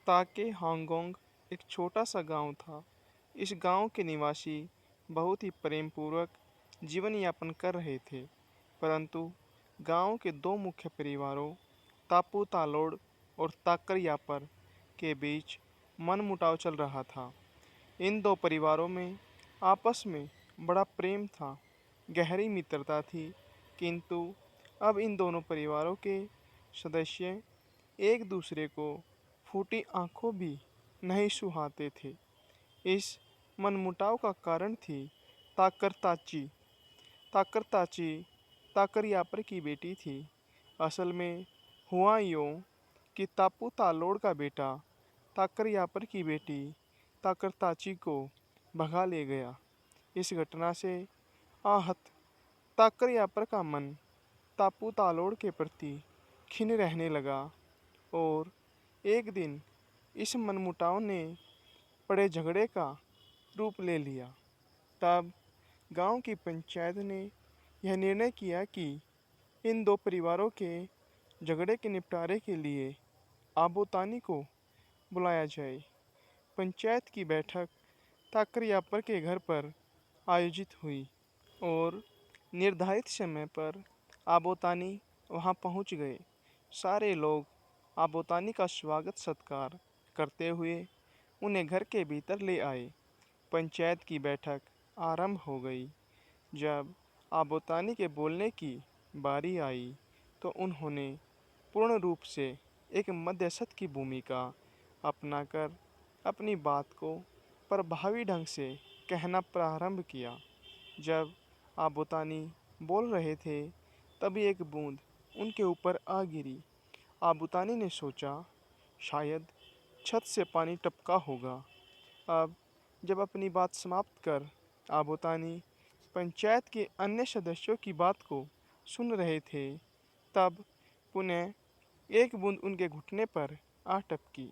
ताके हांगोंग एक छोटा सा गांव था। इस गांव के निवासी बहुत ही प्रेम पूर्वक जीवन यापन कर रहे थे। परंतु गांव के दो मुख्य परिवारों तापू तालोड़ और ताकर यापर के बीच मनमुटाव चल रहा था। इन दो परिवारों में आपस में बड़ा प्रेम था, गहरी मित्रता थी, किंतु अब इन दोनों परिवारों के सदस्य एक दूसरे को फूटी आंखों भी नहीं सुहाते थे। इस मनमुटाव का कारण थी ताकर ताची। ताकर ताची ताकर यापर की बेटी थी। असल में हुआ यूं कि तापू तालोड़ का बेटा ताकर यापर की बेटी ताकर ताची को भगा ले गया। इस घटना से आहत ताकर यापर का मन तापू तालोड़ के प्रति खिन्न रहने लगा और एक दिन इस मनमुटाव ने बड़े झगड़े का रूप ले लिया। तब गांव की पंचायत ने यह निर्णय किया कि इन दो परिवारों के झगड़े के निपटारे के लिए आबोतानी को बुलाया जाए। पंचायत की बैठक ताकर यापर के घर पर आयोजित हुई और निर्धारित समय पर आबोतानी वहां पहुंच गए। सारे लोग आबोतानी का स्वागत सत्कार करते हुए उन्हें घर के भीतर ले आए। पंचायत की बैठक आरंभ हो गई। जब आबोतानी के बोलने की बारी आई तो उन्होंने पूर्ण रूप से एक मध्यस्थ की भूमिका अपनाकर अपनी बात को प्रभावी ढंग से कहना प्रारंभ किया। जब आबोतानी बोल रहे थे तभी एक बूंद उनके ऊपर आ गिरी। आबोतानी ने सोचा, शायद छत से पानी टपका होगा। अब जब अपनी बात समाप्त कर आबोतानी पंचायत के अन्य सदस्यों की बात को सुन रहे थे, तब पुनः एक बूंद उनके घुटने पर आ टपकी।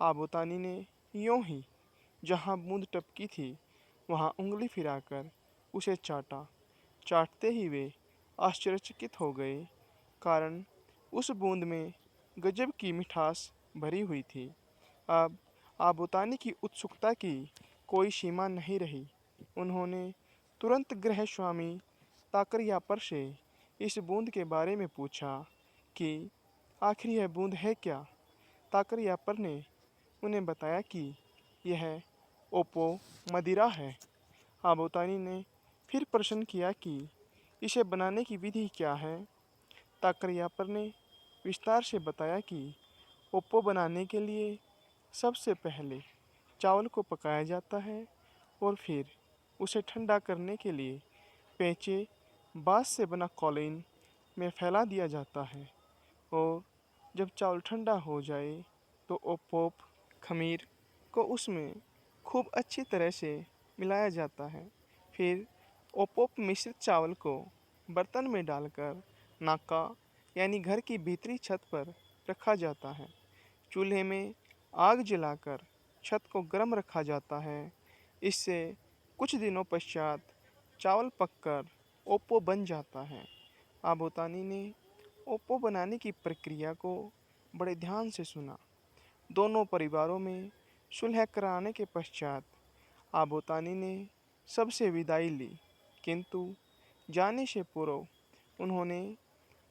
आबोतानी ने यूं ही जहां बूंद टपकी थी वहां उंगली फिराकर उसे चाटा। चाटते ही वे आश्चर्यचकित हो गए, कारण उस बूंद में गजब की मिठास भरी हुई थी। अब आबोतानी की उत्सुकता की कोई सीमा नहीं रही। उन्होंने तुरंत गृह स्वामी ताकर यापर से इस बूंद के बारे में पूछा कि आखिर यह बूंद है क्या। ताकर यापर ने उन्हें बताया कि यह ओप्पो मदिरा है। आबोतानी ने फिर प्रश्न किया कि इसे बनाने की विधि क्या है। ताकर यापर ने विस्तार से बताया कि ओप्पो बनाने के लिए सबसे पहले चावल को पकाया जाता है और फिर उसे ठंडा करने के लिए पेंचे बांस से बना कॉलिन में फैला दिया जाता है और जब चावल ठंडा हो जाए तो ओपोप खमीर को उसमें खूब अच्छी तरह से मिलाया जाता है। फिर ओपोप मिश्रित चावल को बर्तन में डालकर नाका यानी घर की भीतरी छत पर रखा जाता है। चूल्हे में आग जलाकर छत को गर्म रखा जाता है। इससे कुछ दिनों पश्चात चावल पककर ओप्पो बन जाता है। आबोतानी ने ओप्पो बनाने की प्रक्रिया को बड़े ध्यान से सुना। दोनों परिवारों में सुलह कराने के पश्चात आबोतानी ने सबसे विदाई ली, किंतु जाने से पूर्व उन्होंने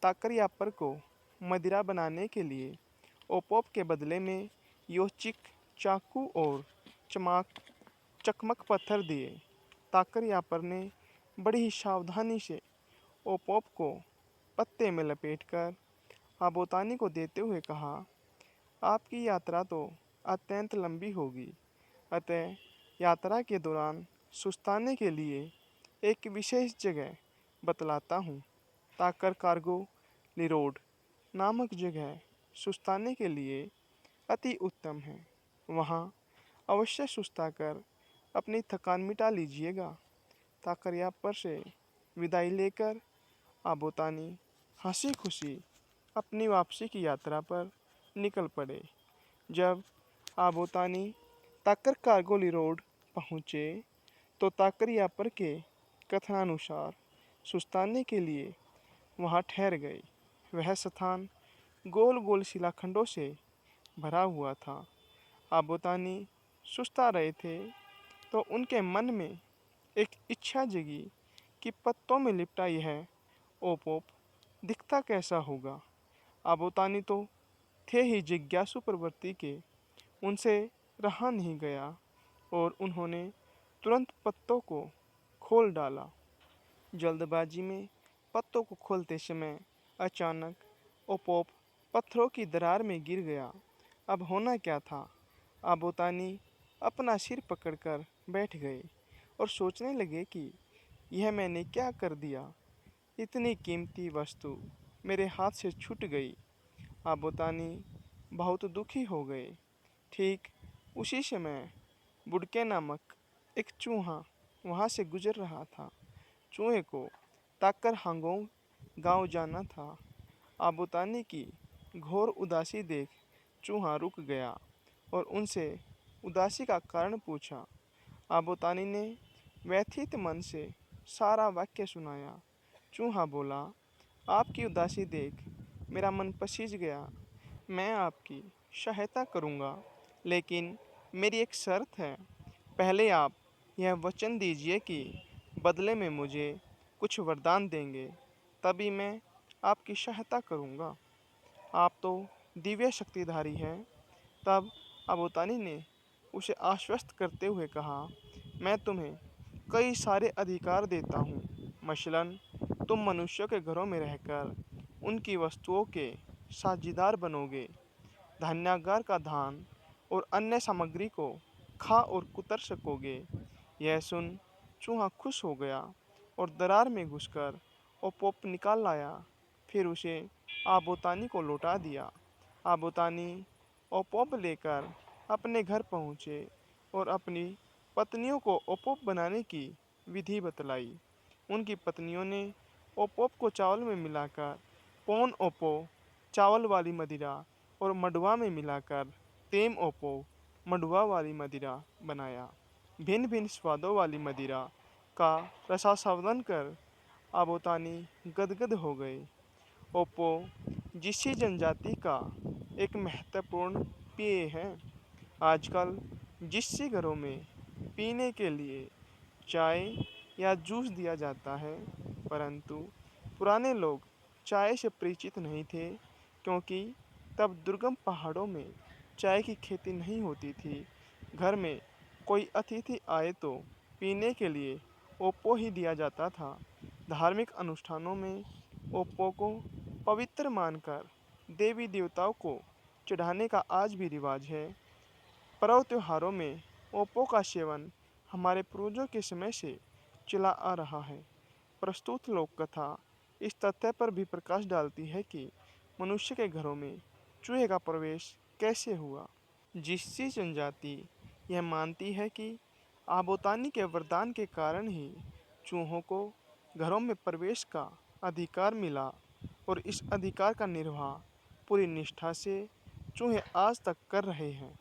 ताकर यापर को मदिरा बनाने के लिए ओपोप के बदले में योचिक चाकू और चमाक चकमक पत्थर दिए। ताकर यापर ने बड़ी ही सावधानी से ओपोप को पत्ते में लपेटकर आबोतानी को देते हुए कहा, आपकी यात्रा तो अत्यंत लंबी होगी, अतः यात्रा के दौरान सुस्ताने के लिए एक विशेष जगह बतलाता हूँ। ताकर कार्गो लिरोड नामक जगह सुस्ताने के लिए अति उत्तम है। वहाँ अवश्य सुस्ता कर अपनी थकान मिटा लीजिएगा। ताकर यापर से विदाई लेकर आबोतानी हंसी खुशी अपनी वापसी की यात्रा पर निकल पड़े। जब आबोतानी ताकर कार्गोली रोड पहुँचे तो ताकर यापर के कथनानुसार सुस्ताने के लिए वहाँ ठहर गए। वह स्थान गोल गोल शिलाखंडों से भरा हुआ था। आबोतानी सुस्ता रहे थे तो उनके मन में एक इच्छा जगी कि पत्तों में लिपटा यह ओपोप दिखता कैसा होगा। आबोतानी तो थे ही जिज्ञासु प्रवृत्ति के, उनसे रहा नहीं गया और उन्होंने तुरंत पत्तों को खोल डाला। जल्दबाजी में पत्तों को खोलते समय अचानक ओपोप पत्थरों की दरार में गिर गया। अब होना क्या था? आबोतानी अपना सिर पकड़कर बैठ गए और सोचने लगे कि यह मैंने क्या कर दिया। इतनी कीमती वस्तु मेरे हाथ से छूट गई। आबोतानी बहुत दुखी हो गए। ठीक उसी समय बुड़के नामक एक चूहा वहाँ से गुजर रहा था। चूहे को ताकर हांगोंग गांव जाना था। आबोतानी की घोर उदासी देख चूहा रुक गया और उनसे उदासी का कारण पूछा। आबोतानी ने व्यथित मन से सारा वाक्य सुनाया। चूहा बोला, आपकी उदासी देख मेरा मन पसीज गया। मैं आपकी सहायता करूंगा, लेकिन मेरी एक शर्त है। पहले आप यह वचन दीजिए कि बदले में मुझे कुछ वरदान देंगे, तभी मैं आपकी सहायता करूंगा। आप तो दिव्य शक्तिधारी हैं। तब अबोतानी ने उसे आश्वस्त करते हुए कहा, मैं तुम्हें कई सारे अधिकार देता हूँ। मसलन तुम मनुष्यों के घरों में रहकर उनकी वस्तुओं के साझीदार बनोगे, धान्यागार का धान और अन्य सामग्री को खा और कुतर सकोगे। यह सुन चूहा खुश हो गया और दरार में घुसकर ओपोप निकाल लाया, फिर उसे आबोतानी को लौटा दिया। आबोतानी ओपोप लेकर अपने घर पहुँचे और अपनी पत्नियों को ओपोप बनाने की विधि बतलाई। उनकी पत्नियों ने ओपोप को चावल में मिलाकर पोन ओपो चावल वाली मदिरा और मडुआ में मिलाकर तेम ओपो मडुआ वाली मदिरा बनाया। भिन्न भिन्न स्वादों वाली मदिरा का रसास्वादन कर आबोतानी गदगद हो गए। ओप्पो जिसी जनजाति का एक महत्वपूर्ण पेय है। आजकल जिससे घरों में पीने के लिए चाय या जूस दिया जाता है, परंतु पुराने लोग चाय से परिचित नहीं थे, क्योंकि तब दुर्गम पहाड़ों में चाय की खेती नहीं होती थी। घर में कोई अतिथि आए तो पीने के लिए ओप्पो ही दिया जाता था। धार्मिक अनुष्ठानों में ओप्पो को पवित्र मानकर देवी देवताओं को चढ़ाने का आज भी रिवाज है। पर्व त्योहारों में ओप्पो का सेवन हमारे पूर्वजों के समय से चला आ रहा है। प्रस्तुत लोक कथा इस तथ्य पर भी प्रकाश डालती है कि मनुष्य के घरों में चूहे का प्रवेश कैसे हुआ। जिससी जनजाति यह मानती है कि आबोतानी के वरदान के कारण ही चूहों को घरों में प्रवेश का अधिकार मिला और इस अधिकार का निर्वाह पूरी निष्ठा से चूहे आज तक कर रहे हैं।